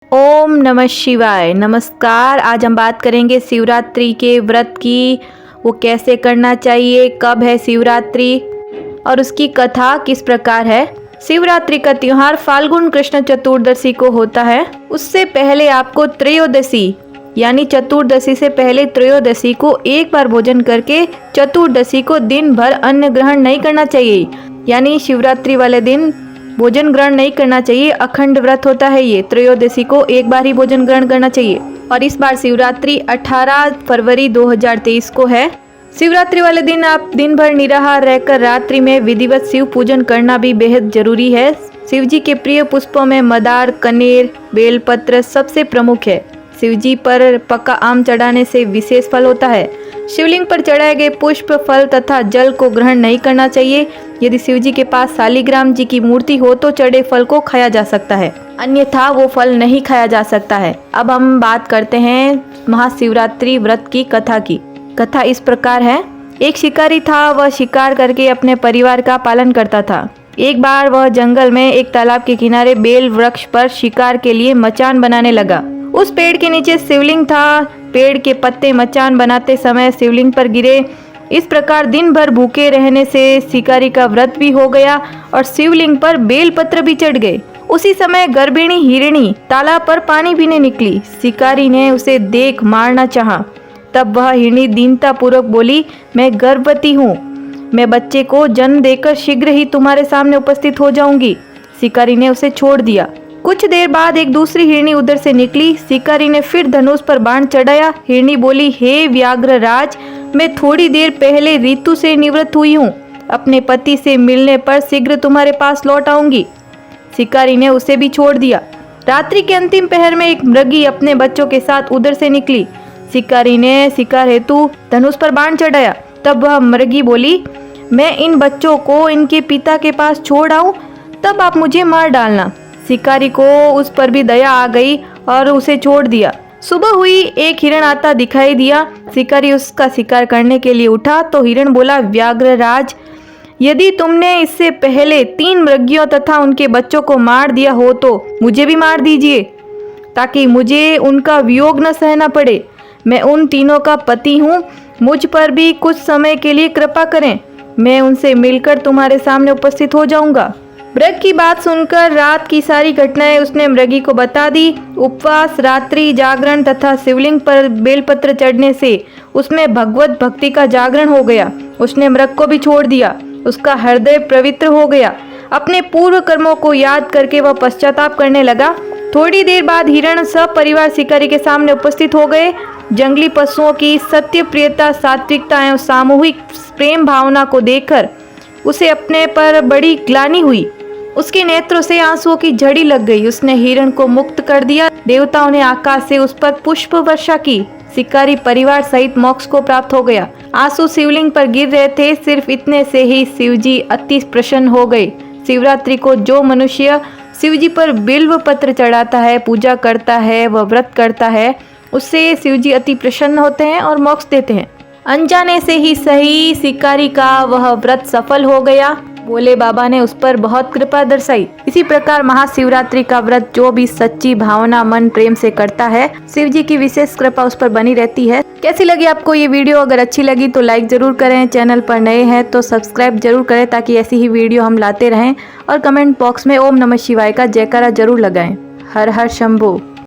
ओम नमः शिवाय। नमस्कार। आज हम बात करेंगे शिवरात्रि के व्रत की। वो कैसे करना चाहिए, कब है शिवरात्रि और उसकी कथा किस प्रकार है। शिवरात्रि का त्योहार फाल्गुन कृष्ण चतुर्दशी को होता है। उससे पहले आपको त्रयोदशी यानी चतुर्दशी से पहले त्रयोदशी को एक बार भोजन करके चतुर्दशी को दिन भर अन्न ग्रहण नहीं करना चाहिए। यानी शिवरात्रि वाले दिन भोजन ग्रहण नहीं करना चाहिए। अखंड व्रत होता है ये। त्रयोदशी को एक बार ही भोजन ग्रहण करना चाहिए। और इस बार शिवरात्रि 18 फरवरी 2023 को है। शिवरात्रि वाले दिन आप दिन भर निराहार रहकर रात्रि में विधिवत शिव पूजन करना भी बेहद जरूरी है। शिव जी के प्रिय पुष्पों में मदार, कनेर, बेलपत्र सबसे प्रमुख है। शिव जी पर पका आम चढ़ाने से विशेष फल होता है। शिवलिंग पर चढ़ाए गए पुष्प, फल तथा जल को ग्रहण नहीं करना चाहिए। यदि शिव जी के पास शालिग्राम जी की मूर्ति हो तो चढ़े फल को खाया जा सकता है, अन्यथा वो फल नहीं खाया जा सकता है। अब हम बात करते हैं महाशिवरात्रि व्रत की कथा की। कथा इस प्रकार है। एक शिकारी था। वह शिकार करके अपने परिवार का पालन करता था। एक बार वह जंगल में एक तालाब के किनारे बेल वृक्ष पर शिकार के लिए मचान बनाने लगा। उस पेड़ के नीचे शिवलिंग था। पेड़ के पत्ते मचान बनाते समय शिवलिंग पर गिरे। इस प्रकार दिन भर भूखे रहने से शिकारी का व्रत भी हो गया और शिवलिंग पर बेलपत्र भी चढ़ गए। उसी समय गर्भिणी हिरणी तालाब पर पानी पीने निकली। शिकारी ने उसे देख मारना चाहा। तब वह हिरणी दीनता पूर्वक बोली, मैं गर्भवती हूँ। मैं बच्चे को जन्म देकर शीघ्र ही तुम्हारे सामने उपस्थित हो जाऊंगी। शिकारी ने उसे छोड़ दिया। कुछ देर बाद एक दूसरी हिरणी उधर से निकली। शिकारी ने फिर धनुष पर बाण चढ़ाया। हिरणी बोली, हे व्याघ्रराज, मैं थोड़ी देर पहले ऋतु से निवृत्त हुई हूँ। अपने पति से मिलने पर शीघ्र तुम्हारे पास लौट आऊंगी। शिकारी ने उसे भी छोड़ दिया। रात्रि के अंतिम पहर में एक मृगी अपने बच्चों के साथ उधर से निकली। शिकारी ने शिकार हेतु धनुष पर बाण चढ़ाया। तब वह मृगी बोली, मैं इन बच्चों को इनके पिता के पास छोड़ आऊं, तब आप मुझे मार डालना। शिकारी को उस पर भी दया आ गई और उसे छोड़ दिया। सुबह हुई। एक हिरण आता दिखाई दिया। शिकारी उसका शिकार करने के लिए उठा तो हिरण बोला, व्याघ्रराज, यदि तुमने इससे पहले 3 मृगियों तथा उनके बच्चों को मार दिया हो तो मुझे भी मार दीजिए, ताकि मुझे उनका वियोग न सहना पड़े। मैं उन तीनों का पति हूँ। मुझ पर भी कुछ समय के लिए कृपा करें। मैं उनसे मिलकर तुम्हारे सामने उपस्थित हो जाऊंगा। मृग की बात सुनकर रात की सारी घटनाएं उसने मृगी को बता दी। उपवास, रात्रि जागरण तथा शिवलिंग पर बेलपत्र चढ़ने से उसमें भगवत भक्ति का जागरण हो गया। उसने मृग को भी छोड़ दिया। उसका हृदय पवित्र हो गया। अपने पूर्व कर्मों को याद करके वह पश्चाताप करने लगा। थोड़ी देर बाद हिरण सब परिवार शिकारी के सामने उपस्थित हो गए। जंगली पशुओं की सत्य प्रियता, सात्विकता एवं सामूहिक प्रेम भावना को देखकर उसे अपने पर बड़ी ग्लानि हुई। उसके नेत्रों से आंसुओं की झड़ी लग गई। उसने हिरण को मुक्त कर दिया। देवताओं ने आकाश से उस पर पुष्प वर्षा की। शिकारी परिवार सहित मोक्ष को प्राप्त हो गया। आंसू शिवलिंग पर गिर रहे थे। सिर्फ इतने से ही शिवजी अति प्रसन्न हो गए। शिवरात्रि को जो मनुष्य शिवजी पर बिल्व पत्र चढ़ाता है, पूजा करता है, वह व्रत करता है, उससे शिवजी अति प्रसन्न होते हैं और मोक्ष देते हैं। अनजाने से ही सही शिकारी का वह व्रत सफल हो गया। भोले बाबा ने उस पर बहुत कृपा दर्शाई। इसी प्रकार महाशिवरात्रि का व्रत जो भी सच्ची भावना, मन, प्रेम से करता है, शिव जी की विशेष कृपा उस पर बनी रहती है। कैसी लगी आपको ये वीडियो? अगर अच्छी लगी तो लाइक जरूर करें। चैनल पर नए हैं तो सब्सक्राइब जरूर करें, ताकि ऐसी ही वीडियो हम लाते रहें। और कमेंट बॉक्स में ओम नमः शिवाय का जयकारा जरूर लगाएं। हर हर शंभो।